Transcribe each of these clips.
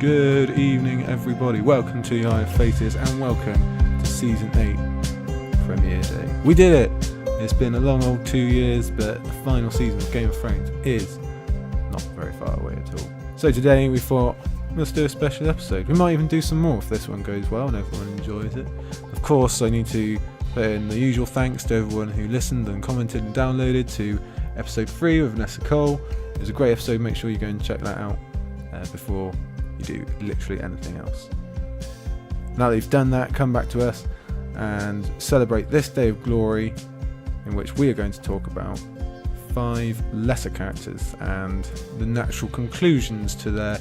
Good evening, everybody. Welcome to the Eye of Faces and welcome to Season 8 Premiere Day. We did it! It's been a long old 2 years, but the final season of Game of Thrones is not very far away at all. So today we thought, let's do a special episode. We might even do some more if this one goes well and everyone enjoys it. Of course, I need to put in the usual thanks to everyone who listened and commented and downloaded to episode 3 with Vanessa Cole. It was a great episode. Make sure you go and check that out before you do literally anything else. Now that you've done that, come back to us and celebrate this day of glory in which we are going to talk about 5 lesser characters and the natural conclusions to their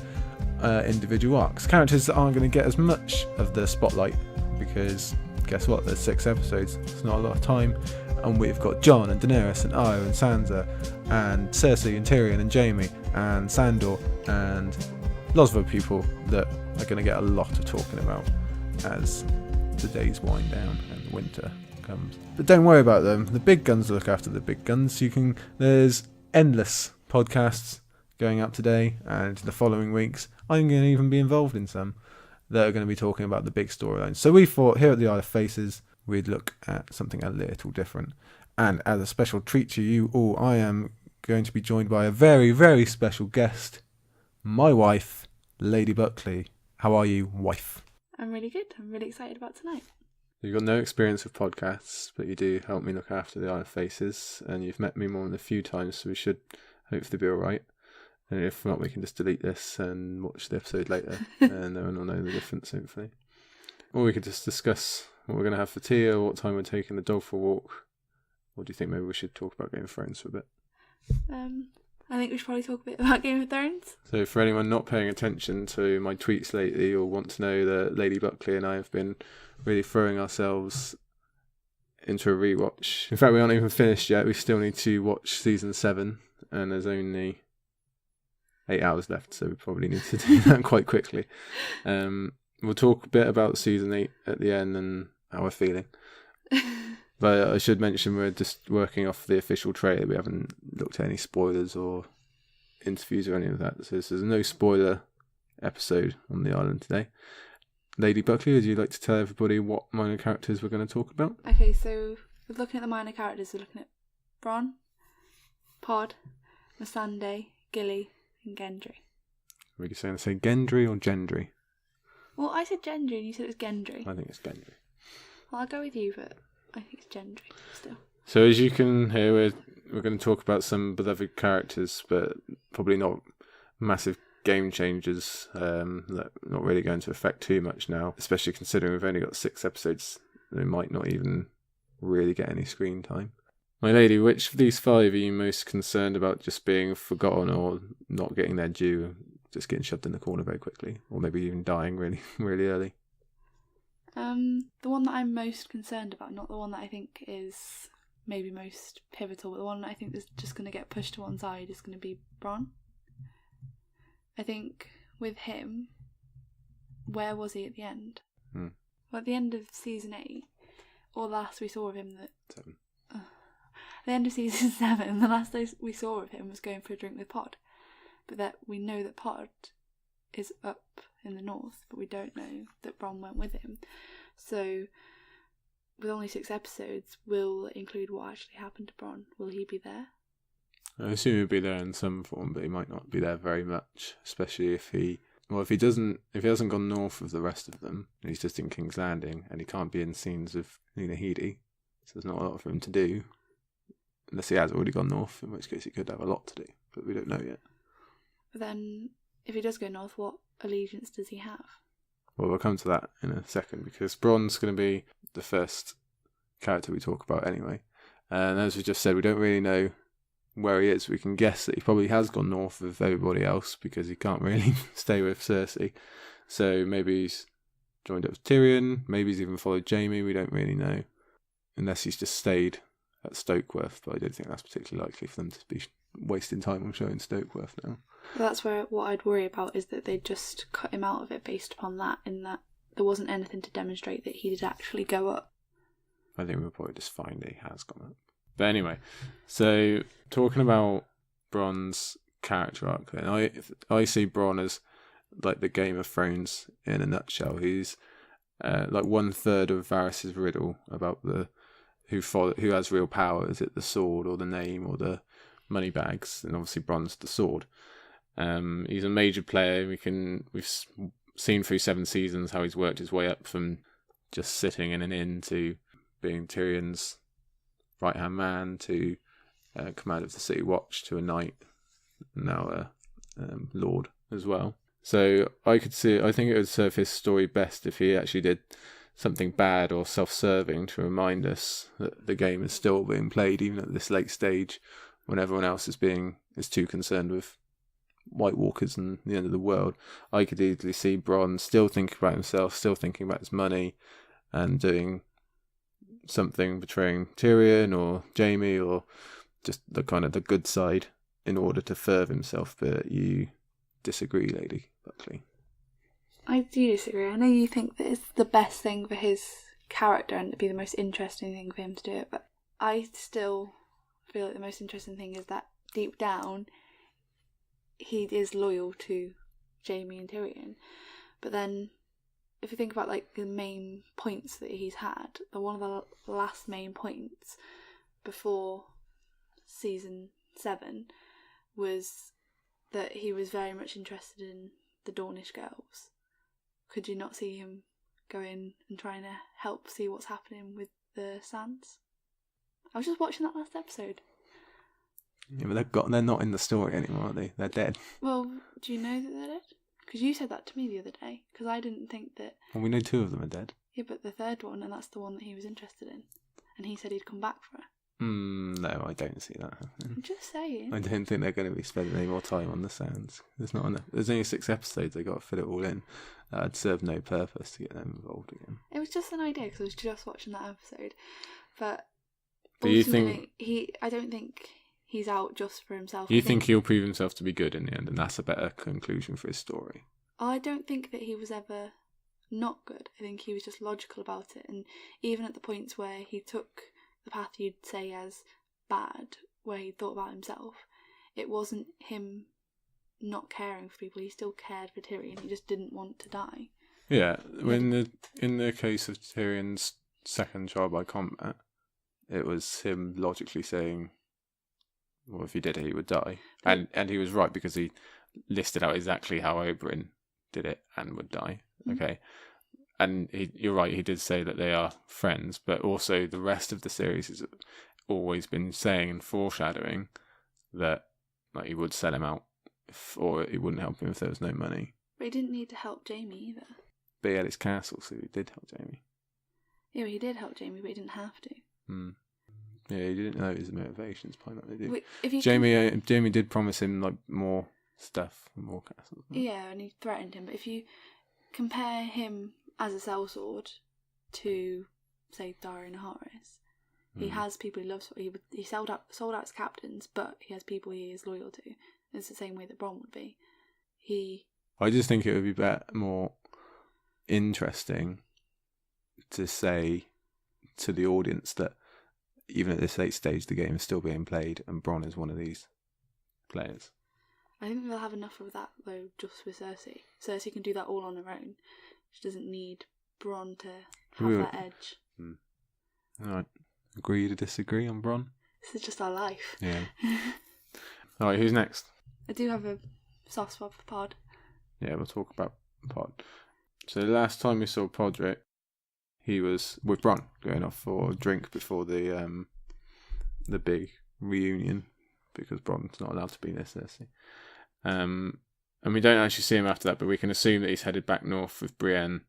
individual arcs. Characters that aren't going to get as much of the spotlight because guess what, there's 6 episodes, it's not a lot of time, and we've got Jon and Daenerys and Arya and Sansa and Cersei and Tyrion and Jaime and Sandor and lots of other people that are going to get a lot of talking about as the days wind down and winter comes. But don't worry about them, the big guns look after the big guns. There's endless podcasts going up today and the following weeks. I'm going to even be involved in some that are going to be talking about the big storylines. So we thought here at the Eye of Faces we'd look at something a little different. And as a special treat to you all, I am going to be joined by a very, very special guest, my wife, Lady Buckley. How are you, wife? I'm really good. I'm really excited about tonight. You've got no experience with podcasts, but you do help me look after the Eye of Faces, and you've met me more than a few times, so we should hopefully be alright. And if not, we can just delete this and watch the episode later, and no one will know the difference, hopefully. Or we could just discuss what we're going to have for tea, or what time we're taking the dog for a walk. Or do you think maybe we should talk about Game of Thrones for a bit? I think we should probably talk a bit about Game of Thrones. So for anyone not paying attention to my tweets lately or want to know that Lady Buckley and I have been really throwing ourselves into a rewatch. In fact, we aren't even finished yet. We still need to watch season 7 and there's only 8 hours left, so we probably need to do that quite quickly. We'll talk a bit about season 8 at the end and how we're feeling. But I should mention we're just working off the official trailer. We haven't looked at any spoilers or interviews or any of that. So there's no spoiler episode on the island today. Lady Buckley, would you like to tell everybody what minor characters we're going to talk about? Okay, so we're looking at the minor characters. We're looking at Bronn, Pod, Missandei, Gilly and Gendry. Were you saying to say Gendry or Gendry? Well, I said Gendry and you said it was Gendry. I think it's Gendry. Well, I'll go with you, but I think it's Gendry still. So as you can hear, we're going to talk about some beloved characters, but probably not massive game changers that not really going to affect too much now, especially considering we've only got 6 episodes. They might not even really get any screen time. My lady, which of these 5 are you most concerned about just being forgotten or not getting their due, just getting shoved in the corner very quickly, or maybe even dying really, really early? The one that I'm most concerned about, not the one that I think is maybe most pivotal, but the one that I think is just going to get pushed to one side is going to be Bronn. I think with him, where was he at the end? Well, at the end of season 8, or the last we saw of him, 7. At the end of season 7, the last day we saw of him was going for a drink with Pod. But that we know that Pod is up in the north, but we don't know that Bronn went with him. So, with only 6 episodes, we'll include what actually happened to Bronn. Will he be there? I assume he'll be there in some form, but he might not be there very much, especially if he hasn't gone north of the rest of them, and he's just in King's Landing, and he can't be in scenes of Lena Headey, so there's not a lot for him to do, unless he has already gone north, in which case he could have a lot to do, but we don't know yet. But then, if he does go north, what allegiance does he have? Well, we'll come to that in a second, because Bronn's going to be the first character we talk about anyway. And as we just said, we don't really know where he is. We can guess that he probably has gone north with everybody else, because he can't really stay with Cersei. So maybe he's joined up with Tyrion, maybe he's even followed Jaime, we don't really know. Unless he's just stayed at Stokeworth, but I don't think that's particularly likely for them to be wasting time on showing Stokeworth now. Well, that's what I'd worry about, is that they just cut him out of it based upon that, in that there wasn't anything to demonstrate that he did actually go up. I think we'll probably just find that he has gone up. But anyway, so talking about Bronn's character arc, then I see Bronn as like the Game of Thrones in a nutshell. He's like 1/3 of Varys' riddle about who has real power. Is it the sword or the name or the money bags? And obviously Bronn's the sword. He's a major player. We've seen through 7 seasons how he's worked his way up from just sitting in an inn to being Tyrion's right-hand man to command of the City Watch to a knight, now a lord as well. So I think it would serve his story best if he actually did something bad or self-serving to remind us that the game is still being played even at this late stage when everyone else is too concerned with White Walkers and the end of the world. I could easily see Bronn still thinking about himself, still thinking about his money, and doing something, betraying Tyrion or Jaime, or just the kind of the good side in order to further himself. But you disagree, Lady Buckley. I do disagree. I know you think that it's the best thing for his character and it'd be the most interesting thing for him to do it, but I still feel like the most interesting thing is that deep down he is loyal to Jaime and Tyrion. But then if you think about like the main points that he's had, one of the last main points before season 7 was that he was very much interested in the Dornish girls. Could you not see him going and trying to help see what's happening with the Sands? I was just watching that last episode. Yeah, but they're not in the story anymore, are they? They're dead. Well, do you know that they're dead? Because you said that to me the other day. Because I didn't think that... Well, we know 2 of them are dead. Yeah, but the third one, and that's the one that he was interested in. And he said he'd come back for her. No, I don't see that happening. I'm just saying. I don't think they're going to be spending any more time on the Sands. There's not enough. There's only 6 episodes. They got to fit it all in. That'd serve no purpose to get them involved again. It was just an idea because I was just watching that episode. But do you think I don't think he's out just for himself. You think he'll prove himself to be good in the end, and that's a better conclusion for his story? I don't think that he was ever not good. I think he was just logical about it, and even at the points where he took the path you'd say as bad, where he thought about himself, it wasn't him not caring for people. He still cared for Tyrion. He just didn't want to die. Yeah, in the case of Tyrion's second trial by combat, it was him logically saying, well, if he did it, he would die. And he was right, because he listed out exactly how Oberyn did it and would die. Okay. And you're right, he did say that they are friends, but also the rest of the series has always been saying and foreshadowing that like he would sell him out or he wouldn't help him if there was no money. But he didn't need to help Jaime either. But he had his castle, so he did help Jaime. Yeah, he did help Jaime, but he didn't have to. Yeah, he didn't know his motivations behind that. They did. Wait, Jaime did promise him like more stuff, more castles. Right? Yeah, and he threatened him. But if you compare him as a sellsword to, say, Dario Naharis, he has people he loves. He sold out his captains, but he has people he is loyal to. It's the same way that Bronn would be. I just think it would be more interesting to say to the audience that even at this late stage, the game is still being played, and Bronn is one of these players. I think they'll have enough of that, though, just with Cersei. Cersei can do that all on her own. She doesn't need Bronn to have that edge. Alright. Agree to disagree on Bronn? This is just our life. Yeah. Alright, who's next? I do have a soft spot for Pod. Yeah, we'll talk about Pod. So the last time we saw Podrick, he was with Bronn, going off for a drink before the big reunion, because Bronn's not allowed to be there, Cersei. And we don't actually see him after that, but we can assume that he's headed back north with Brienne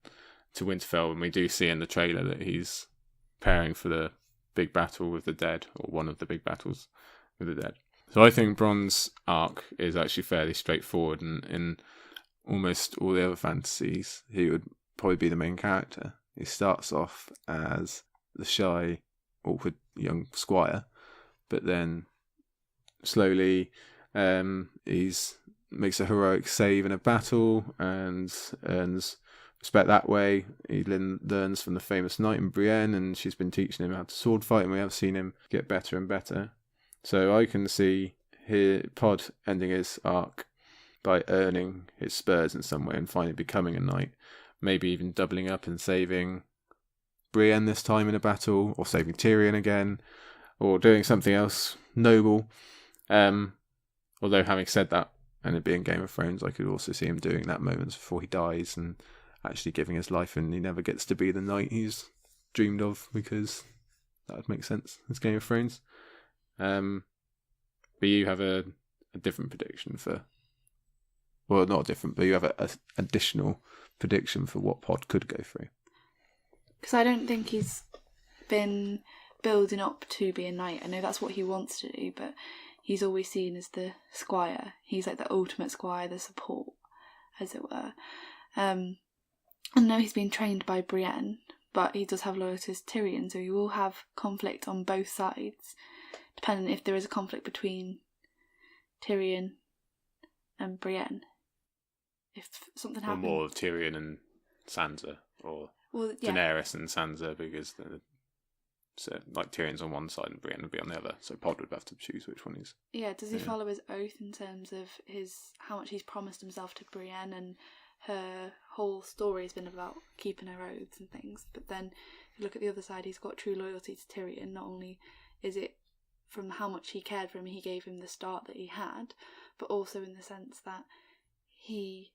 to Winterfell, and we do see in the trailer that he's preparing for the big battle with the dead, or one of the big battles with the dead. So I think Bronn's arc is actually fairly straightforward, and in almost all the other fantasies, he would probably be the main character. He starts off as the shy, awkward young squire, but then slowly he's makes a heroic save in a battle and earns respect that way. He learns from the famous knight in Brienne, and she's been teaching him how to sword fight, and we have seen him get better and better. So I can see here Pod ending his arc by earning his spurs in some way and finally becoming a knight. Maybe even doubling up and saving Brienne this time in a battle, or saving Tyrion again, or doing something else noble. Although having said that, and it being Game of Thrones, I could also see him doing that moments before he dies and actually giving his life, and he never gets to be the knight he's dreamed of, because that would make sense. It's Game of Thrones. But you have a different prediction for... Well, not different, but you have an additional prediction for what Pod could go through. Because I don't think he's been building up to be a knight. I know that's what he wants to do, but he's always seen as the squire. He's like the ultimate squire, the support, as it were. I know he's been trained by Brienne, but he does have loyalty to Tyrion, so he will have conflict on both sides, depending if there is a conflict between Tyrion and Brienne. If something happens... Or more of Tyrion and Sansa, or Daenerys and Sansa, because so like Tyrion's on one side and Brienne would be on the other, so Pod would have to choose which one he's... Yeah, does he follow his oath in terms of how much he's promised himself to Brienne, and her whole story has been about keeping her oaths and things, but then if you look at the other side, he's got true loyalty to Tyrion. Not only is it from how much he cared for him, he gave him the start that he had, but also in the sense that he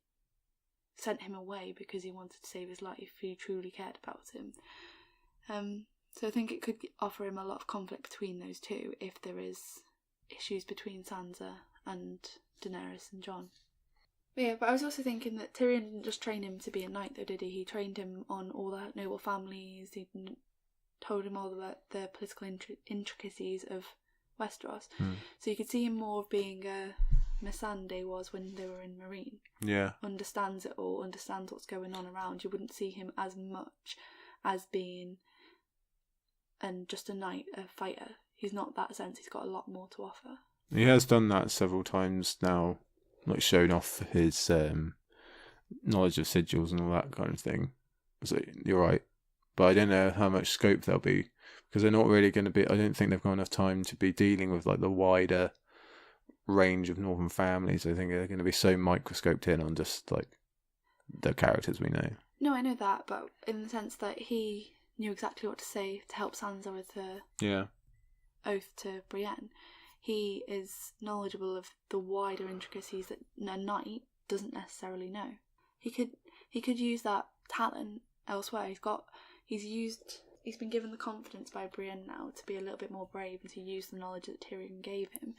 sent him away because he wanted to save his life. He truly cared about him. So I think it could offer him a lot of conflict between those two if there is issues between Sansa and Daenerys and Jon. But I was also thinking that Tyrion didn't just train him to be a knight, though, did he? He trained him on all the noble families. He told him all the political intricacies of Westeros. So you could see him more of being a Missandei was when they were in Marine. Yeah. Understands it all, understands what's going on around. You wouldn't see him as much as being just a knight, a fighter. He's not that sense. He's got a lot more to offer. He has done that several times now, like shown off his knowledge of sigils and all that kind of thing. So you're right. But I don't know how much scope there'll be, because they're not really going to be... I don't think they've got enough time to be dealing with like the wider range of northern families. I think they're going to be so microscoped in on just like the characters we know. No, I know that, but in the sense that he knew exactly what to say to help Sansa with her oath to Brienne. He is knowledgeable of the wider intricacies that a knight doesn't necessarily know. He could use that talent elsewhere. He's been given the confidence by Brienne now to be a little bit more brave and to use the knowledge that Tyrion gave him.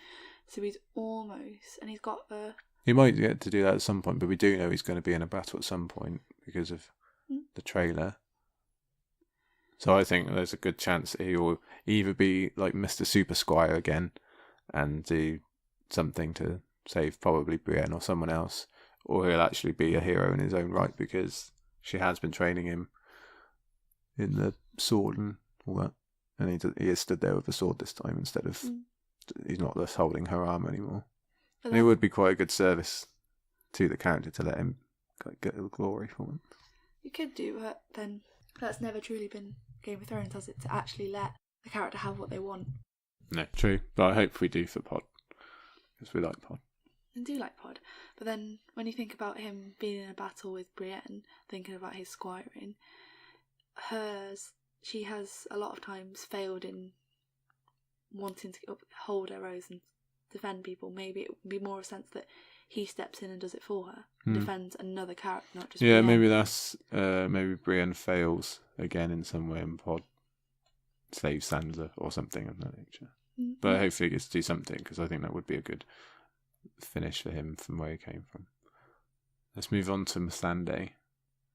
So he's almost... And he's got a... He might get to do that at some point, but we do know he's going to be in a battle at some point because of the trailer. So I think there's a good chance that he will either be like Mr. Super Squire again and do something to save probably Brienne or someone else, or he'll actually be a hero in his own right because she has been training him in the sword and all that, and he is stood there with a sword this time instead of he's not just holding her arm anymore. And it would be quite a good service to the character to let him get the glory for it. You could do, but then that's never truly been Game of Thrones, has it, to actually let the character have what they want. No, true, but I hope we do for Pod, because we like Pod. I do like Pod, but then when you think about him being in a battle with Brienne, thinking about his squiring, she has a lot of times failed in wanting to hold her oaths and defend people. Maybe it would be more a sense that he steps in and does it for her, defends another character, not just Brienne. Maybe that's maybe Brienne fails again in some way and Pod saves Sansa or something of that nature. But hopefully he gets to do something, because I think that would be a good finish for him from where he came from. Let's move on to Missandei,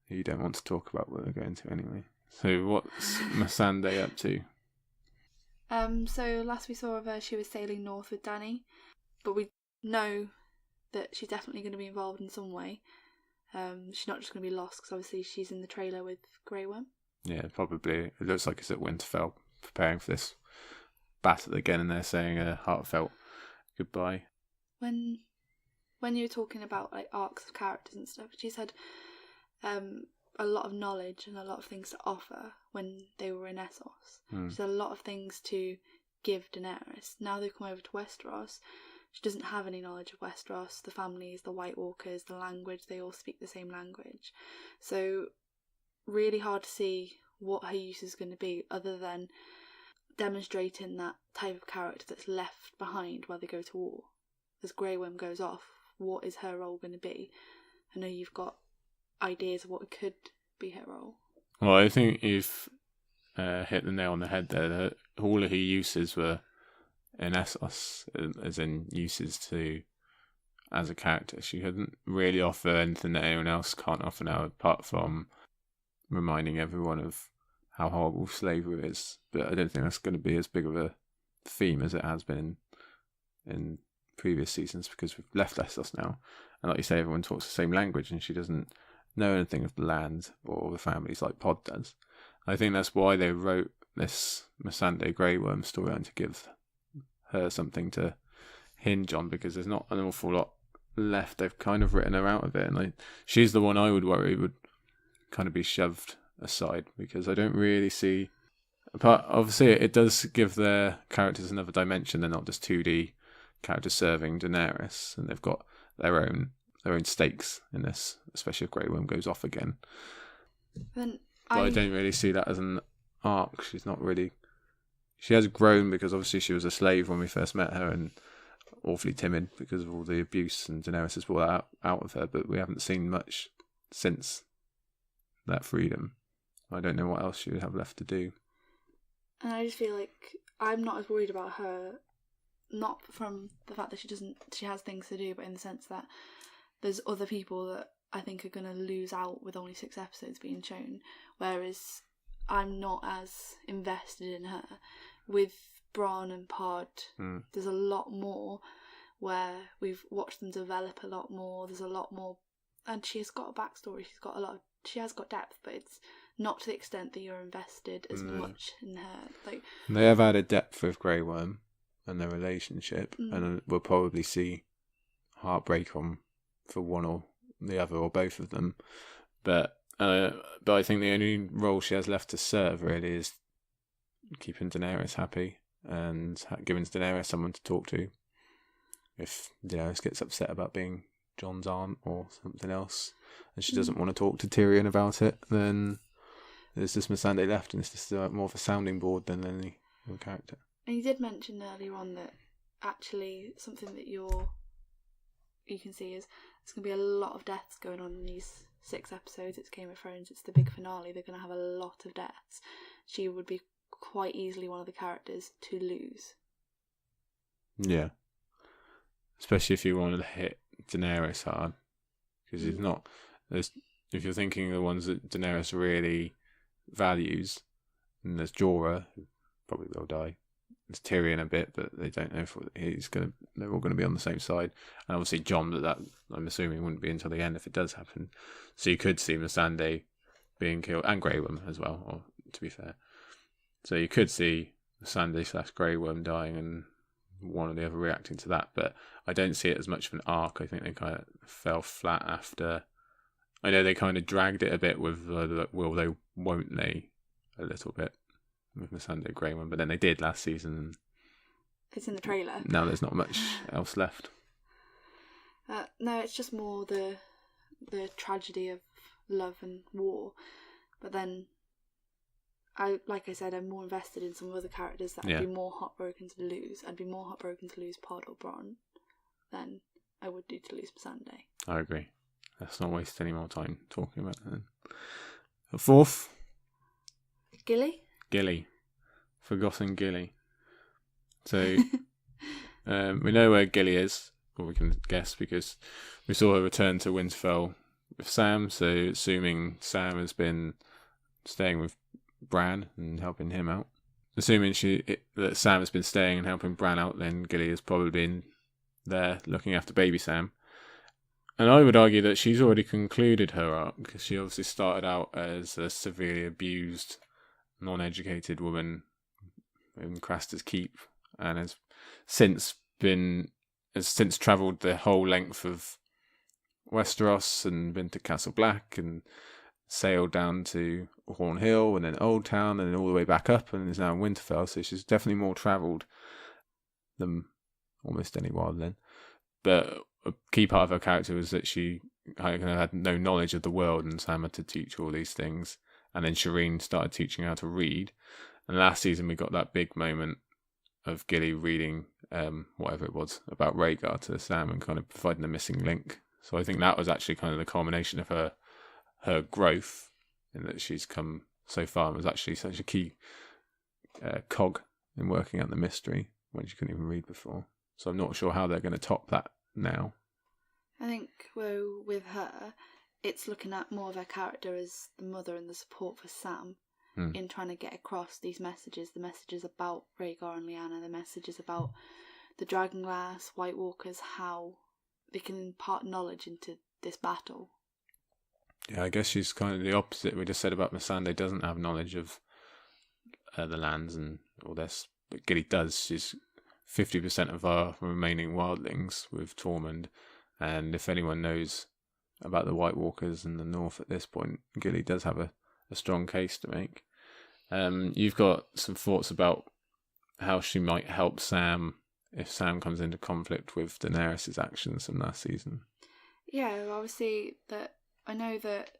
who you don't want to talk about, but we're going to anyway. So what's Missandei up to? So last we saw of her, she was sailing north with Dany, but we know that she's definitely going to be involved in some way. She's not just going to be lost, because obviously she's in the trailer with Grey Worm. Yeah, probably. It looks like it's at Winterfell, preparing for this battle again, and they're saying a heartfelt goodbye. When you were talking about like arcs of characters and stuff, she's had a lot of knowledge and a lot of things to offer when they were in Essos. She's had a lot of things to give Daenerys. Now they've come over to Westeros. she doesn't have any knowledge of Westeros, the families, the White Walkers, the language, they all speak the same language. So really hard to see what her use is going to be, other than demonstrating that type of character that's left behind while they go to war. As Grey Worm goes off, what is her role going to be? I know you've got ideas of what could be her role. Well, I think you've hit the nail on the head there. All of her uses were in Essos, as in uses to as a character. She couldn't really offer anything that anyone else can't offer now, apart from reminding everyone of how horrible slavery is. But I don't think that's going to be as big of a theme as it has been in previous seasons, because we've left Essos now. And like you say, everyone talks the same language, and she doesn't know anything of the land or the families like Pod does. I think that's why they wrote this Missandei Grey Worm storyline, to give her something to hinge on, because there's not an awful lot left. They've kind of written her out of it, and she's the one I would worry would kind of be shoved aside, because I don't really see. But obviously, it does give their characters another dimension. They're not just 2D characters serving Daenerys, and they've got their own stakes in this, especially if Grey Worm goes off again. Then But I don't really see that as an arc. She has grown, because obviously she was a slave when we first met her, and awfully timid because of all the abuse, and Daenerys has brought that out of her, but we haven't seen much since that freedom. I don't know what else she would have left to do. And I just feel like I'm not as worried about her, not from the fact that she has things to do, but in the sense that there's other people that I think are going to lose out with only 6 episodes being shown, whereas I'm not as invested in her. With Bronn and Pod, there's a lot more where we've watched them develop a lot more. There's a lot more, and she's got a backstory. She has got depth, but it's not to the extent that you're invested as much in her. Like, they have added depth with Grey Worm and their relationship, and we'll probably see heartbreak for one or the other, or both of them. But I think the only role she has left to serve really is keeping Daenerys happy and giving Daenerys someone to talk to. If Daenerys gets upset about being Jon's aunt or something else, and she doesn't want to talk to Tyrion about it, then there's just Missandei left, and it's just more of a sounding board than any character. And you did mention earlier on that actually something that you can see is there's going to be a lot of deaths going on in these 6 episodes. It's Game of Thrones, it's the big finale, they're going to have a lot of deaths. She would be quite easily one of the characters to lose. Yeah. Especially if you wanted to hit Daenerys hard. Because it's not... If you're thinking of the ones that Daenerys really values, and there's Jorah, who probably will die. There's Tyrion a bit, but they don't know if they're all going to be on the same side. And obviously Jon, but that I'm assuming wouldn't be until the end if it does happen. So you could see Missandei being killed, and Grey Worm as well, or to be fair. So you could see Missandei / Grey Worm dying, and one or the other reacting to that. But I don't see it as much of an arc. I think they kind of fell flat after. I know they kind of dragged it a bit with will they, won't they, a little bit with Missandei Grey Worm, but then they did last season. It's in the trailer. Now there's not much else left. No, it's just more the tragedy of love and war. But then, like I said, I'm more invested in some other characters that I'd be more heartbroken to lose. I'd be more heartbroken to lose Pod or Bronn than I would do to lose Missandei. I agree. Let's not waste any more time talking about that. The 4th? Gilly. Forgotten Gilly. So, we know where Gilly is, or we can guess, because we saw her return to Winterfell with Sam, so assuming Sam has been staying with Bran and helping him out. Assuming that Sam has been staying and helping Bran out, then Gilly has probably been there looking after baby Sam. And I would argue that she's already concluded her arc, because she obviously started out as a severely abused, non-educated woman in Craster's Keep, and has since travelled the whole length of Westeros and been to Castle Black and sailed down to Horn Hill and then Old Town and then all the way back up, and is now in Winterfell. So she's definitely more travelled than almost any wildling. But a key part of her character was that she kind of had no knowledge of the world, and Sam had to teach her all these things. And then Shireen started teaching her how to read. And last season we got that big moment of Gilly reading whatever it was about Rhaegar to Sam and kind of providing the missing link. So I think that was actually kind of the culmination of her growth, in that she's come so far and was actually such a key cog in working out the mystery when she couldn't even read before. So I'm not sure how they're going to top that now. I think, well, with her, it's looking at more of her character as the mother and the support for Sam in trying to get across these messages, the messages about Rhaegar and Lyanna, the messages about the Dragonglass, White Walkers, how they can impart knowledge into this battle. Yeah, I guess she's kind of the opposite we just said about Missandei. Doesn't have knowledge of the lands and all this, but Gilly does. She's 50% of our remaining wildlings with Tormund, and if anyone knows about the White Walkers in the north at this point, Gilly does have a strong case to make. You've got some thoughts about how she might help Sam if Sam comes into conflict with Daenerys' actions from last season. Yeah, obviously that I know that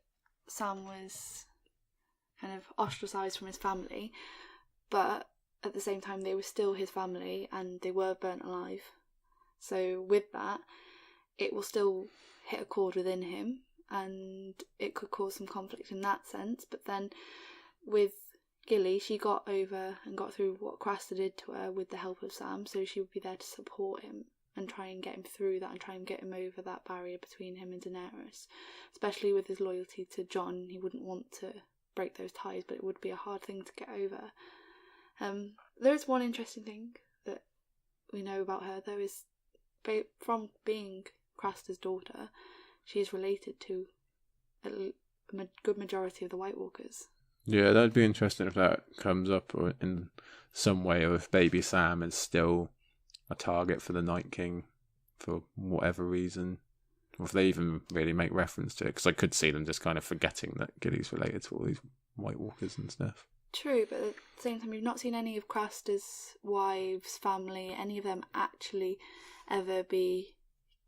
Sam was kind of ostracised from his family, but at the same time they were still his family and they were burnt alive. So with that, it will still hit a chord within him and it could cause some conflict in that sense. But then with Gilly, she got over and got through what Craster did to her with the help of Sam, so she would be there to support him and try and get him through that and try and get him over that barrier between him and Daenerys. Especially with his loyalty to Jon, he wouldn't want to break those ties, but it would be a hard thing to get over. There is one interesting thing that we know about her, though, is from being Craster's daughter, she is related to a good majority of the White Walkers. Yeah, that'd be interesting if that comes up or in some way, or if baby Sam is still a target for the Night King for whatever reason, or if they even really make reference to it, because I could see them just kind of forgetting that Gilly's related to all these White Walkers and stuff. True, but at the same time, we've not seen any of Craster's wives, family, any of them actually ever be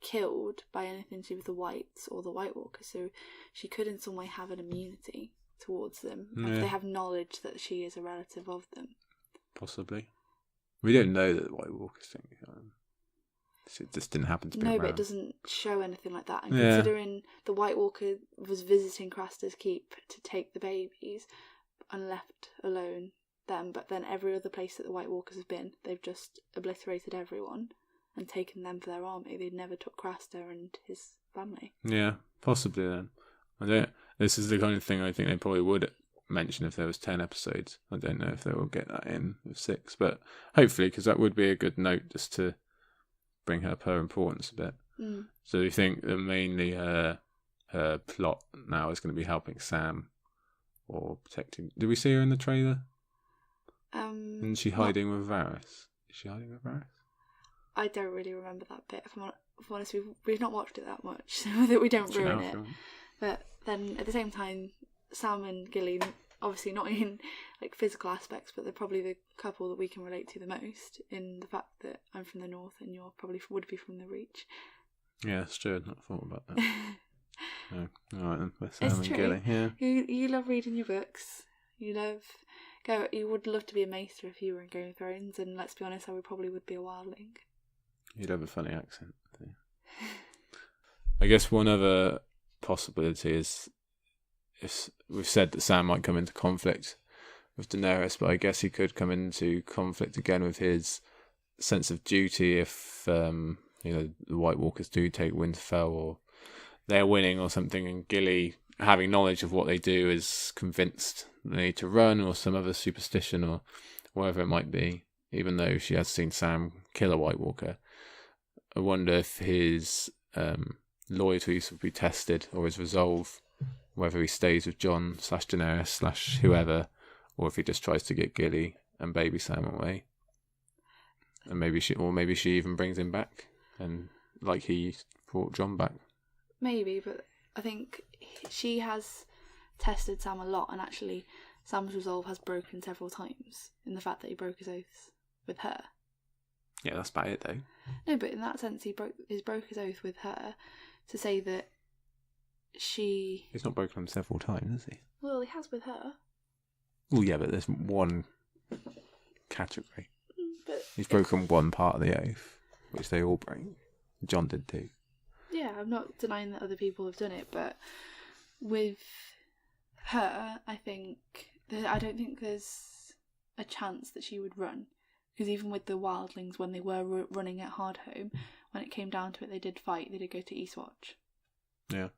killed by anything to do with the Whites or the White Walkers, so she could in some way have an immunity towards them if they have knowledge that she is a relative of them. Possibly. We don't know that the White Walkers thing. It just didn't happen to be around. No, but it doesn't show anything like that. And considering the White Walker was visiting Craster's Keep to take the babies and left alone them, but then every other place that the White Walkers have been, they've just obliterated everyone and taken them for their army. They never took Craster and his family. Yeah, possibly then. This is the kind of thing I think they probably would mention if there was 10 episodes. I don't know if they will get that in with 6, but hopefully, because that would be a good note just to bring up her importance a bit. So you think that mainly her plot now is going to be helping Sam or protecting... Did we see her in the trailer? Isn't she hiding with Varys? Is she hiding with Varys? I don't really remember that bit. If I'm honest, we've not watched it that much, so that we don't ruin it. But then at the same time, Sam and Gilly, obviously not in like physical aspects, but they're probably the couple that we can relate to the most, in the fact that I'm from the north and you're probably would be from the Reach. Yeah, it's true. I'd not thought about that. No. All right then, Sam and Gilly. Yeah. You love reading your books. You would love to be a maester if you were in Game of Thrones, and let's be honest, I probably would be a wildling. You'd have a funny accent. I guess one other possibility is, we've said that Sam might come into conflict with Daenerys, but I guess he could come into conflict again with his sense of duty if the White Walkers do take Winterfell, or they're winning or something, and Gilly, having knowledge of what they do, is convinced they need to run, or some other superstition or whatever it might be, even though she has seen Sam kill a White Walker. I wonder if his loyalties would be tested, or his resolve, whether he stays with Jon / Daenerys / whoever, or if he just tries to get Gilly and baby Sam away. And maybe she even brings him back, and like he brought Jon back. Maybe, but I think she has tested Sam a lot, and actually Sam's resolve has broken several times in the fact that he broke his oaths with her. Yeah, that's about it, though. No, but in that sense, he broke his oath with her to say that she... He's not broken them several times, has he? Well, he has with her. Well, yeah, but there's one category. But He's broken one part of the oath, which they all break. Jon did too. Yeah, I'm not denying that other people have done it, but with her, I don't think there's a chance that she would run. Because even with the wildlings, when they were running at Hardhome, when it came down to it, they did fight. They did go to Eastwatch. Yeah,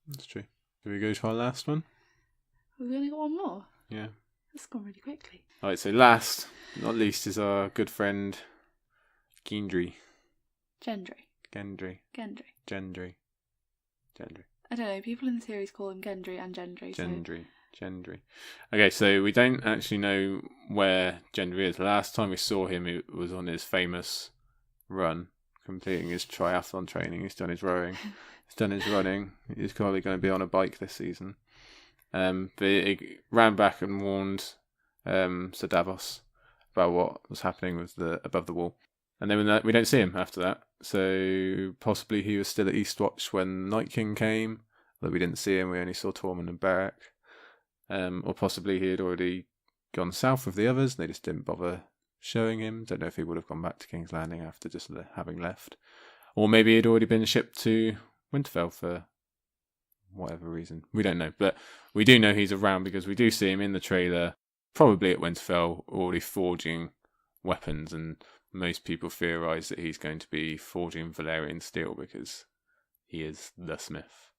that's true. Do we go to our last one? We've only got one more. Yeah. That's gone really quickly. Alright, so last, not least, is our good friend Gendry. Gendry. I don't know, people in the series call him Gendry and Gendry. Gendry. Okay, so we don't actually know where Gendry is. The last time we saw him, it was on his famous run, completing his triathlon training. He's done his rowing. He's done his running. He's probably going to be on a bike this season. But he ran back and warned Sir Davos about what was happening with the above the wall. And then we don't see him after that. So possibly he was still at Eastwatch when Night King came, but we didn't see him. We only saw Tormund and Beric. Or possibly he had already gone south with the others and they just didn't bother showing him. Don't know if he would have gone back to King's Landing after just having left. Or maybe he'd already been shipped to Winterfell for whatever reason. We don't know. But we do know he's around because we do see him in the trailer, probably at Winterfell, already forging weapons, and most people theorise that he's going to be forging Valyrian steel because he is the smith.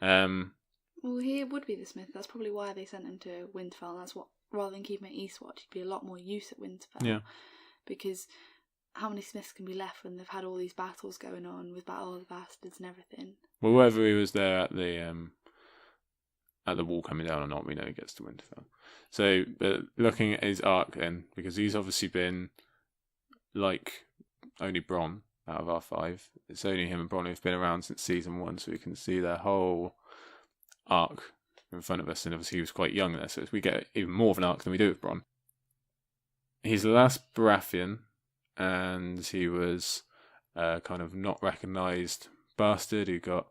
Well, he would be the smith. That's probably why they sent him to Winterfell. That's what, rather than keep him at Eastwatch, he'd be a lot more use at Winterfell. Yeah. Because how many smiths can be left when they've had all these battles going on with Battle of the Bastards and everything? Well, whether he was there at the wall coming down or not, we know he gets to Winterfell. So, looking at his arc then, because he's obviously been like only Bronn out of our 5. It's only him and Bronn who've been around since season 1, so we can see their whole arc in front of us. And obviously he was quite young there, so we get even more of an arc than we do with Bronn. He's the last Baratheon, and he was kind of not recognised bastard who got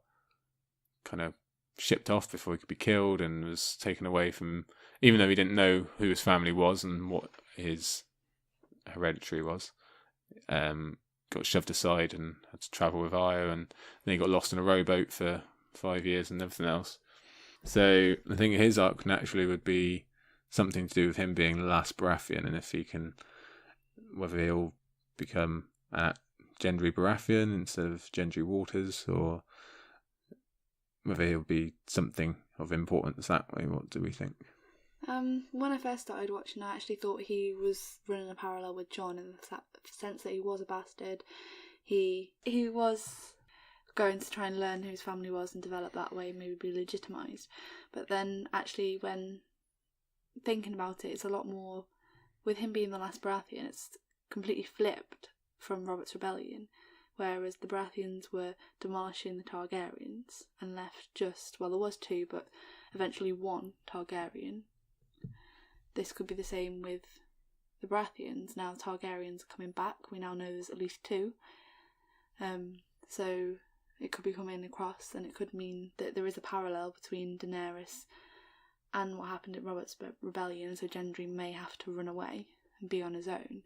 kind of shipped off before he could be killed and was taken away from, even though he didn't know who his family was and what his hereditary was, got shoved aside and had to travel with Arya, and then he got lost in a rowboat for 5 years and everything else. So I think his arc naturally would be something to do with him being the last Baratheon, and if he can, whether he'll become Gendry Baratheon instead of Gendry Waters, or whether he'll be something of importance that way. What do we think? When I first started watching, I actually thought he was running a parallel with Jon in the sense that he was a bastard. He was going to try and learn who his family was and develop that way, maybe be legitimised. But then actually when thinking about it, it's a lot more, with him being the last Baratheon, it's completely flipped from Robert's Rebellion, whereas the Baratheons were demolishing the Targaryens and left just, well, there was 2, but eventually 1 Targaryen. This could be the same with the Baratheons. Now Targaryens are coming back. We now know there's at least 2. So it could be coming across, and it could mean that there is a parallel between Daenerys and what happened at Robert's Rebellion, so Gendry may have to run away and be on his own.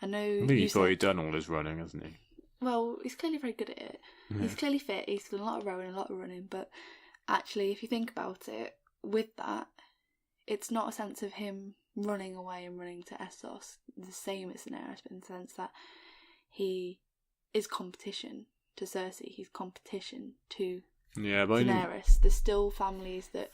I think he's already done all his running, hasn't he? Well, he's clearly very good at it. Yeah. He's clearly fit, he's done a lot of rowing, a lot of running, but actually, if you think about it, with that, it's not a sense of him running away and running to Essos, the same as Daenerys, but in the sense that he is competition to Cersei, he's competition to Daenerys. There's still families that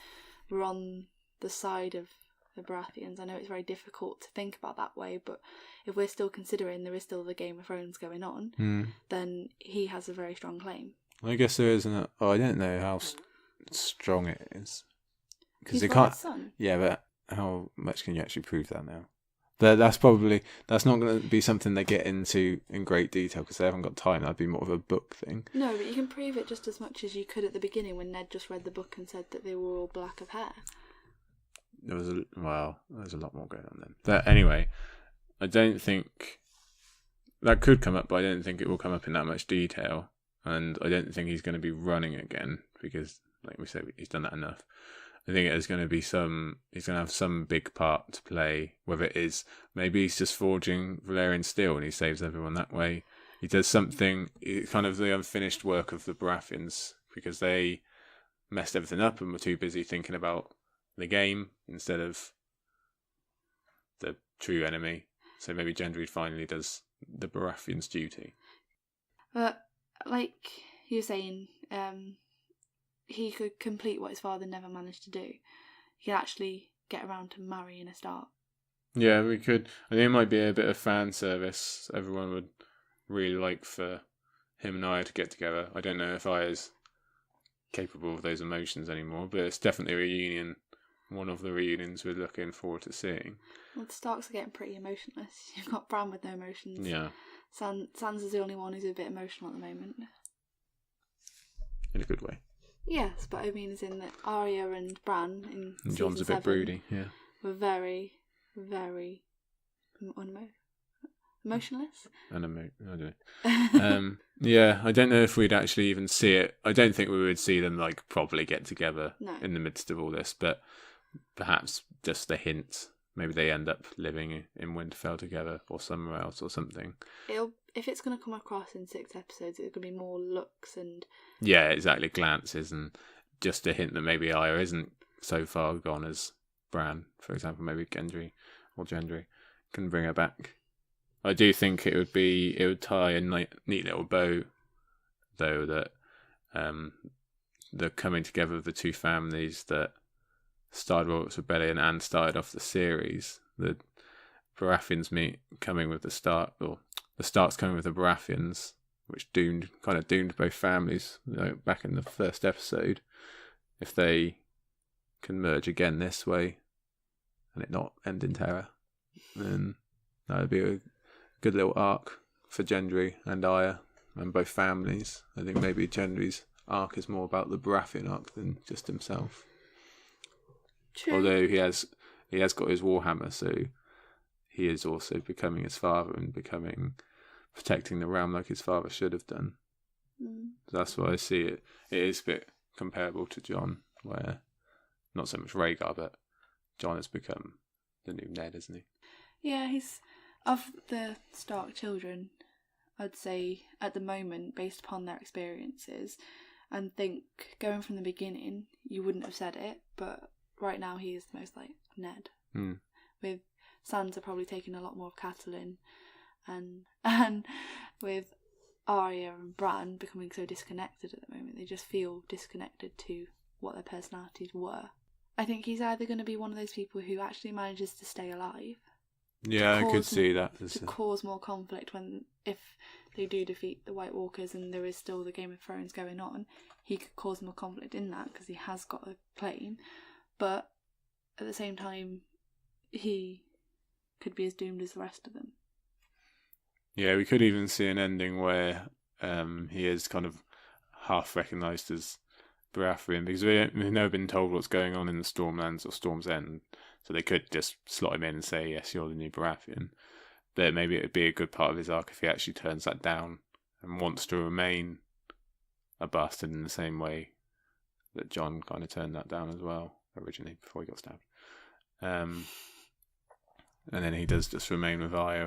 were on the side of the Baratheons. I know it's very difficult to think about that way, but if we're still considering there is still the Game of Thrones going on, then he has a very strong claim. I guess there isn't. I don't know how strong it is, because they can't. Son. Yeah, but how much can you actually prove that now? That's not going to be something they get into in great detail because they haven't got time. That'd be more of a book thing. No, but you can prove it just as much as you could at the beginning when Ned just read the book and said that they were all black of hair. There's a lot more going on then. But anyway, I don't think that could come up, but I don't think it will come up in that much detail. And I don't think he's going to be running again because, like we said, he's done that enough. I think he's going to have some big part to play, whether it is, maybe he's just forging Valyrian steel and he saves everyone that way. He does something, kind of the unfinished work of the Baratheons, because they messed everything up and were too busy thinking about the game instead of the true enemy. So maybe Gendry finally does the Baratheons' duty. But, like you were saying, he could complete what his father never managed to do. He could actually get around to marrying a Stark. Yeah, we could. I think it might be a bit of fan service. Everyone would really like for him and Arya to get together. I don't know if Arya's capable of those emotions anymore, but it's definitely a reunion. One of the reunions we're looking forward to seeing. Well, the Starks are getting pretty emotionless. You've got Bran with no emotions. Yeah. Sansa's the only one who's a bit emotional at the moment. In a good way. Yes, but I mean as in that Arya and Bran in Jon's a bit broody, yeah. Were very, very emotionless. I don't know. Yeah, I don't know if we'd actually even see it. I don't think we would see them like properly get together in the midst of all this, but perhaps just a hint. Maybe they end up living in Winterfell together or somewhere else or something. If it's going to come across in 6 episodes, it's going to be more looks and... Yeah, exactly, glances and just a hint that maybe Arya isn't so far gone as Bran, for example. Maybe Gendry can bring her back. I do think it would tie a neat little bow, though, that the coming together of the two families that started Robert's Rebellion and started off the series. The Baratheons coming with the Stark, or the Starks coming with the Baratheons, which doomed both families, back in the first episode. If they can merge again this way and it not end in terror, then that would be a good little arc for Gendry and Arya and both families. I think maybe Gendry's arc is more about the Baratheon arc than just himself. True. Although he has got his Warhammer, so he is also becoming his father and protecting the realm like his father should have done. So that's why I see it. It is a bit comparable to Jon, where not so much Rhaegar, but Jon has become the new Ned, isn't he? Yeah, he's of the Stark children. I'd say at the moment, based upon their experiences, and think going from the beginning, you wouldn't have said it, but right now he is the most like Ned. With Sansa probably taking a lot more of Catelyn, and with Arya and Bran becoming so disconnected at the moment, they just feel disconnected to what their personalities were. I think he's either going to be one of those people who actually manages to stay alive. Yeah, I could see that. To cause more conflict if they do defeat the White Walkers and there is still the Game of Thrones going on, he could cause more conflict in that because he has got a plane. But at the same time, he could be as doomed as the rest of them. Yeah, we could even see an ending where he is kind of half recognised as Baratheon, because we've never been told what's going on in the Stormlands or Storm's End, so they could just slot him in and say, yes, you're the new Baratheon. But maybe it would be a good part of his arc if he actually turns that down and wants to remain a bastard in the same way that Jon kind of turned that down as well, originally, before he got stabbed. And then he does just remain with Arya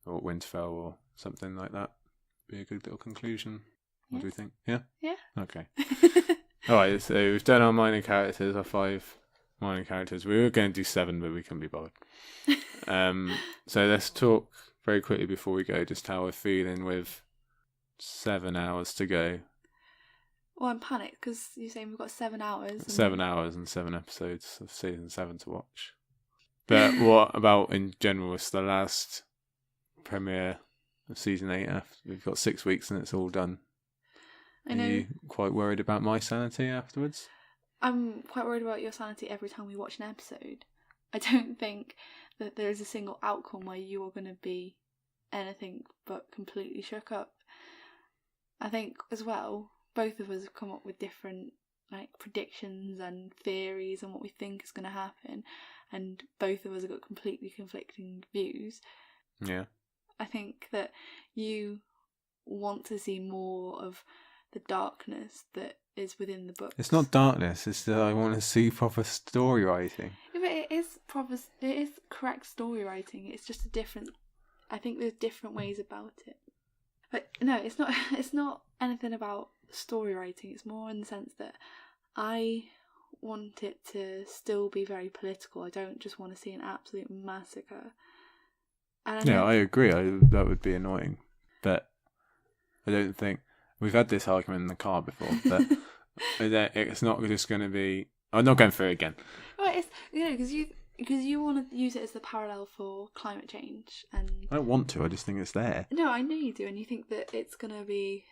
or Winterfell or something like that. Be a good little conclusion. What do we think? Yeah? Yeah. Okay. Alright, so we've done our minor characters, our 5 minor characters. We were going to do 7, but we couldn't be bothered. So let's talk very quickly before we go, just how we're feeling with 7 hours to go. Well, I'm panicked because you're saying we've got 7 hours. 7 hours and 7 episodes of season 7 to watch. But what about in general? It's the last premiere of season 8. We've got 6 weeks and it's all done. Are you quite worried about my sanity afterwards? I'm quite worried about your sanity every time we watch an episode. I don't think that there is a single outcome where you are going to be anything but completely shook up. I think as well, both of us have come up with different predictions and theories on what we think is going to happen, and both of us have got completely conflicting views. Yeah. I think that you want to see more of the darkness that is within the book. It's not darkness. It's that I want to see proper story writing. Yeah, but it is proper. It is correct story writing. It's just a different. I think there's different ways about it. But no, it's not. It's not anything about story writing. It's more in the sense that I want it to still be very political. I don't just want to see an absolute massacre. And I agree. That would be annoying, but I don't think we've had this argument in the car before. But it's not just going to be. I'm not going through it again. Right, it's because you want to use it as the parallel for climate change, and I don't want to. I just think it's there. No, I know you do, and you think that it's going to be.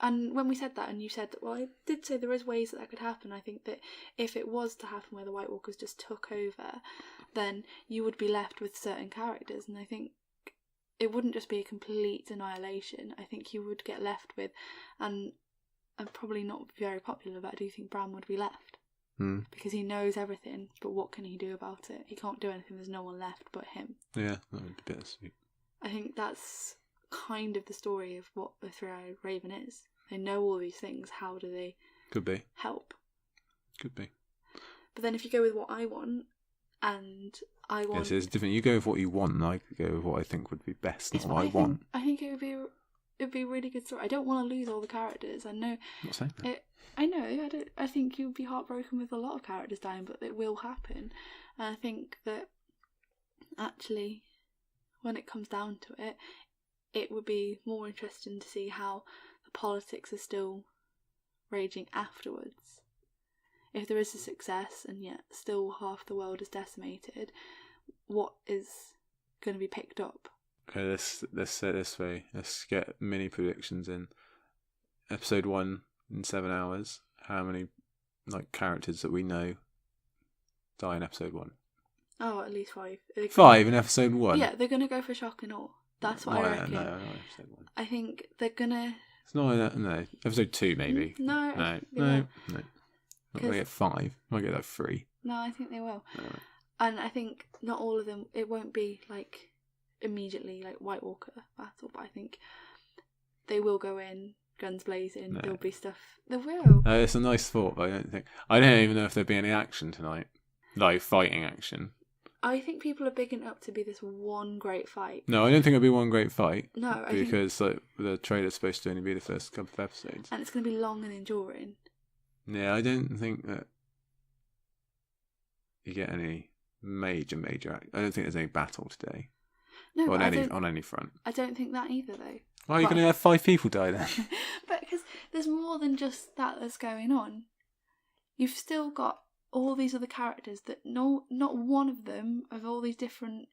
And when we said that, and you said, well, I did say there is ways that could happen. I think that if it was to happen where the White Walkers just took over, then you would be left with certain characters. And I think it wouldn't just be a complete annihilation. I think you would get left with, and probably not very popular, but I do think Bran would be left. Because he knows everything, but what can he do about it? He can't do anything, there's no one left but him. Yeah, that would be bittersweet. I think that's kind of the story of what the Three-Eyed Raven is. They know all these things. How do they help? Could be. But then if you go with what I want, and I want... Yes, it's different. You go with what you want, and I go with what I think would be best, not what I want. I think it would be a really good story. I don't want to lose all the characters. I know... I'm not saying that. I know. I think you'll be heartbroken with a lot of characters dying, but it will happen. And I think that actually, when it comes down to it, it would be more interesting to see how the politics are still raging afterwards. If there is a success and yet still half the world is decimated, what is going to be picked up? Okay, let's say it this way. Let's get mini predictions in. Episode 1 in 7 hours. How many characters that we know die in episode 1? Oh, at least 5. 5 in episode 1? Yeah, they're going to go for shock and awe. That's what I reckon. No, episode 1. I think they're going to... It's not, no. Episode 2 maybe. No. Not going to get 5. Might get 3. No, I think they will. No. And I think not all of them, it won't be immediately White Walker battle, but I think they will go in, guns blazing, there'll be stuff. There will. It's a nice thought, but I don't even know if there'll be any action tonight. Fighting action. I think people are bigging it up to be this one great fight. No, I don't think it'll be one great fight. No, because the trailer's supposed to only be the first couple of episodes. And it's going to be long and enduring. Yeah, I don't think that you get any major I don't think there's any battle today. No, on any front. I don't think that either, though. Why are you going to have 5 people die then? But because there's more than just that's going on. You've still got all these other characters that not one of them of all these different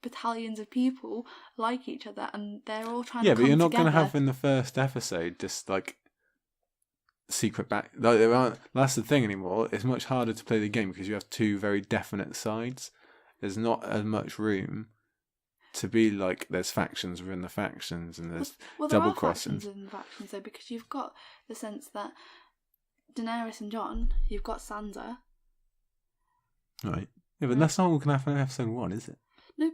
battalions of people like each other, and they're all trying to come together. Yeah, but you're not going to have in the first episode just secret back. There aren't. That's the thing anymore. It's much harder to play the game because you have 2 very definite sides. There's not as much room to be there's factions within the factions, and there's double crossings. There are factions within the factions though, because you've got the sense that Daenerys and Jon, you've got Sansa. Right. Yeah, but that's not what can happen in episode 1, is it? No,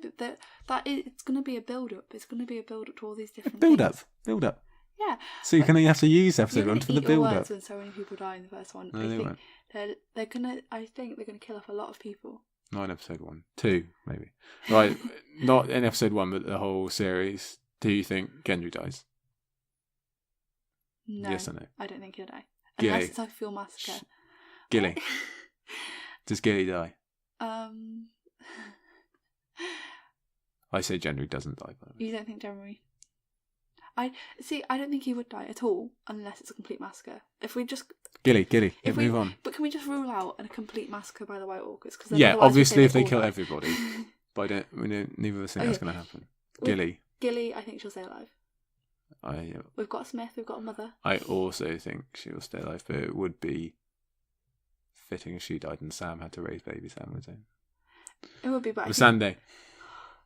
but it's going to be a build-up. It's going to be a build-up to all these different build things. Build up. Yeah. So you have to use episode 1 for the build-up. When so many people die in the first one. No, they won't. I think they're going to kill off a lot of people. Not in episode 1. 2, maybe. Right, not in episode 1, but the whole series. Do you think Gendry dies? No. Yes or no? I don't think he'll die. Gilly. Unless it's a full massacre. Gilly. Does Gilly die? I say Gendry doesn't die. By the way. You don't think Gendry? I don't think he would die at all unless it's a complete massacre. If we just Gilly, move on. But can we just rule out a complete massacre by the White Walkers? Yeah, obviously if they kill everybody, but neither of us think that's going to happen. Gilly, I think she'll stay alive. Yeah. We've got Smith, we've got a mother. I also think she will stay alive, but it would be fitting if she died and Sam had to raise baby Sam on his own. It would be, but Missandei.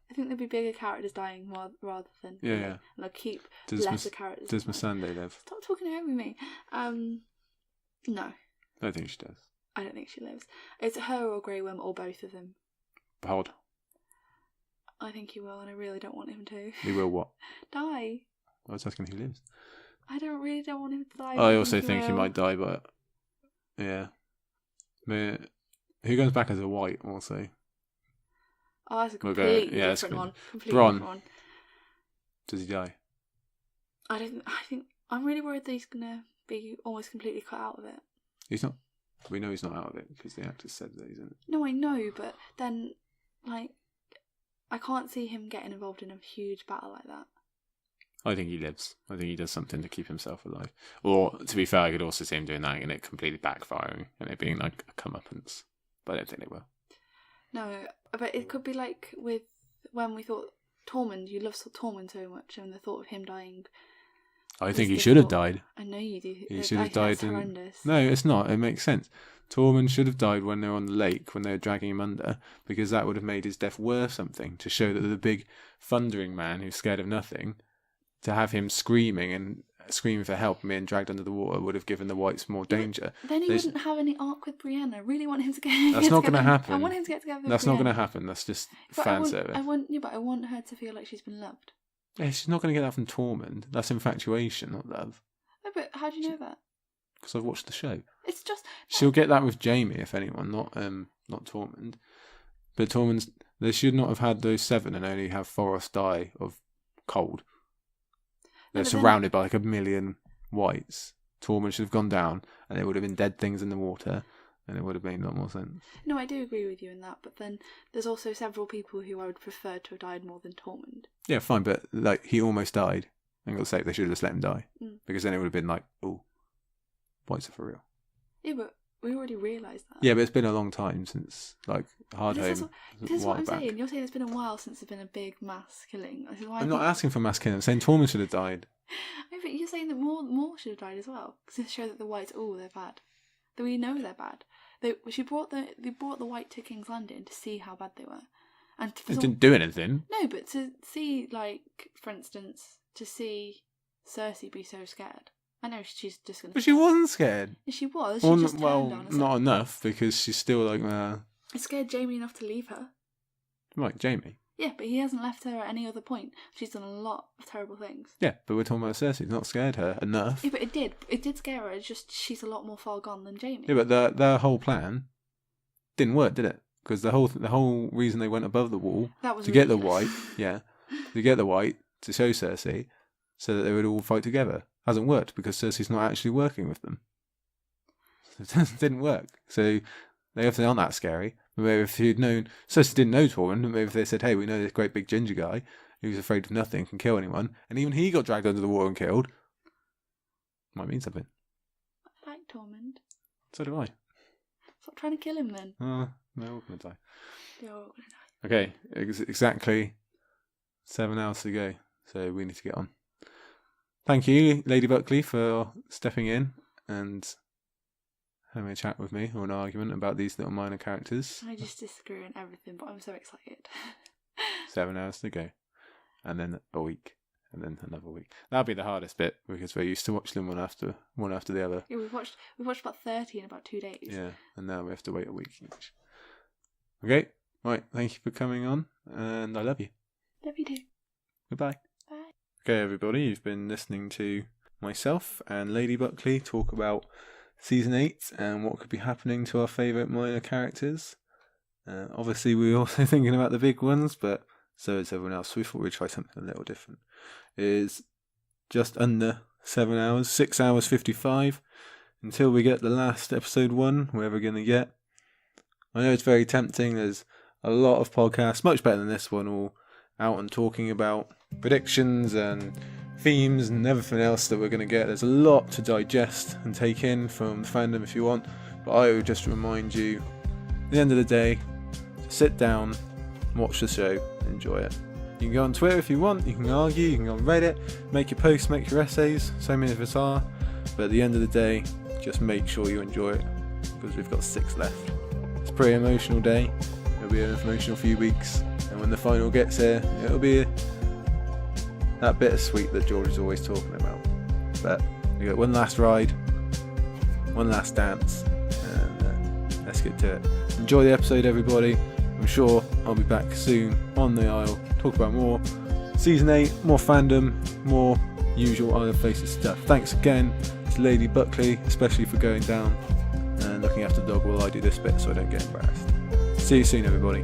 I think there'd be bigger characters dying rather than... Yeah. And I'd keep lesser characters. Does Missandei live? Stop talking over me. No. I don't think she does. I don't think she lives. It's her or Grey Worm or both of them. Pod. I think he will, and I really don't want him to. He will what? Die. I was asking who lives. I don't want him to die. I also think he will. might die, but yeah. But who goes back as a white also? Oh, that's a completely different one. Completely Bronn. different one. Does he die? I think I'm really worried that he's gonna be almost completely cut out of it. He's not. We know he's not out of it because the actor said that he's in it. No, I know, but then, like, I can't see him getting involved in a huge battle like that. I think he lives. I think he does something to keep himself alive. Or, to be fair, I could also see him doing that and it completely backfiring and it being like a comeuppance. But I don't think they will. No, but it could be like with when we thought Tormund, you love Tormund so much, and the thought of him dying. I think he should have died. I know you do. He should have died. Horrendous. No, it's not. It makes sense. Tormund should have died when they were on the lake, when they were dragging him under, because that would have made his death worth something, to show that the big thundering man who's scared of nothing, to have him screaming for help and being dragged under the water would have given the whites more danger. Then he wouldn't have any arc with Brienne. I really want him to get. That's not going to happen. I want him to get together with That's Brienne. not going to happen. That's just fan service. I want her to feel like she's been loved. Yeah, she's not going to get that from Tormund. That's infatuation, not love. No, but how do you know that? Because I've watched the show. It's just she'll get that with Jaime, if anyone, not Tormund. But Tormund's, they should not have had those 7 and only have Forrest die of cold. They're surrounded by like 1 million whites. Tormund should have gone down, and there would have been dead things in the water, and it would have made a lot more sense. No, I do agree with you in that, but then there's also several people who I would prefer to have died more than Tormund. Yeah, fine, but like he almost died. And got to say, they should have just let him die, because then it would have been like, oh, whites are for real. Yeah, but we already realised that. Yeah, but it's been a long time since like Hardhome. This is what I'm saying. You're saying it's been a while since there's been a big mass killing. This is why I'm not asking for mass killing. I'm saying Tormund should have died. No, but you're saying that more should have died as well, because it shows that the whites, they're bad. That we know they're bad. They brought the white to King's Landing to see how bad they were, and they didn't do anything. No, but to see, like, for instance, to see Cersei be so scared. I know she's just going to... But she wasn't scared. She was. She just turned on herself. Not enough, because she's still like... It scared Jaime enough to leave her. Right, Jaime. Yeah, but he hasn't left her at any other point. She's done a lot of terrible things. Yeah, but we're talking about Cersei. It's not scared her enough. Yeah, but it did. It did scare her. It's just she's a lot more far gone than Jaime. Yeah, but their whole plan didn't work, did it? Because the whole reason they went above the wall to get the white, to show Cersei, so that they would all fight together, hasn't worked because Cersei's not actually working with them. So it didn't work. So they obviously aren't that scary. Maybe if you'd known, Cersei didn't know Tormund, maybe if they said, hey, we know this great big ginger guy who's afraid of nothing, can kill anyone, and even he got dragged under the water and killed, might mean something. I like Tormund. So do I. Stop trying to kill him then. They're all going to die. They're all going to die. Okay, exactly 7 hours to go, so we need to get on. Thank you, Lady Buckley, for stepping in and having a chat with me, or an argument about these little minor characters. I just disagree on everything, but I'm so excited. 7 hours to go. And then a week. And then another week. That'll be the hardest bit, because we're used to watching them one after the other. Yeah, we've watched about 30 in about 2 days. Yeah, and now we have to wait a week each. Okay, right, thank you for coming on, and I love you. Love you too. Goodbye. Bye. Okay, everybody, you've been listening to myself and Lady Buckley talk about Season 8 and what could be happening to our favourite minor characters. Obviously, we were also thinking about the big ones, but so is everyone else. So we thought we'd try something a little different. It is just under 7 hours, 6 hours 55, until we get the last episode 1, we're ever going to get. I know it's very tempting. There's a lot of podcasts, much better than this one, all out and talking about predictions and themes and everything else that we're going to get. There's a lot to digest and take in from the fandom if you want, but I would just remind you, at the end of the day, sit down, watch the show, and enjoy it. You can go on Twitter if you want, you can argue, you can go on Reddit, make your posts, make your essays, so many of us are, but at the end of the day, just make sure you enjoy it, because we've got 6 left. It's a pretty emotional day, it'll be an emotional few weeks, and when the final gets here, it'll be that bittersweet that George is always talking about. But we got one last ride, one last dance, and let's get to it. Enjoy the episode, everybody. I'm sure I'll be back soon on the Isle talk about more Season 8, more fandom, more usual Isle of Faces stuff. Thanks again to Lady Buckley, especially for going down and looking after the dog while I do this bit so I don't get embarrassed. See you soon, everybody.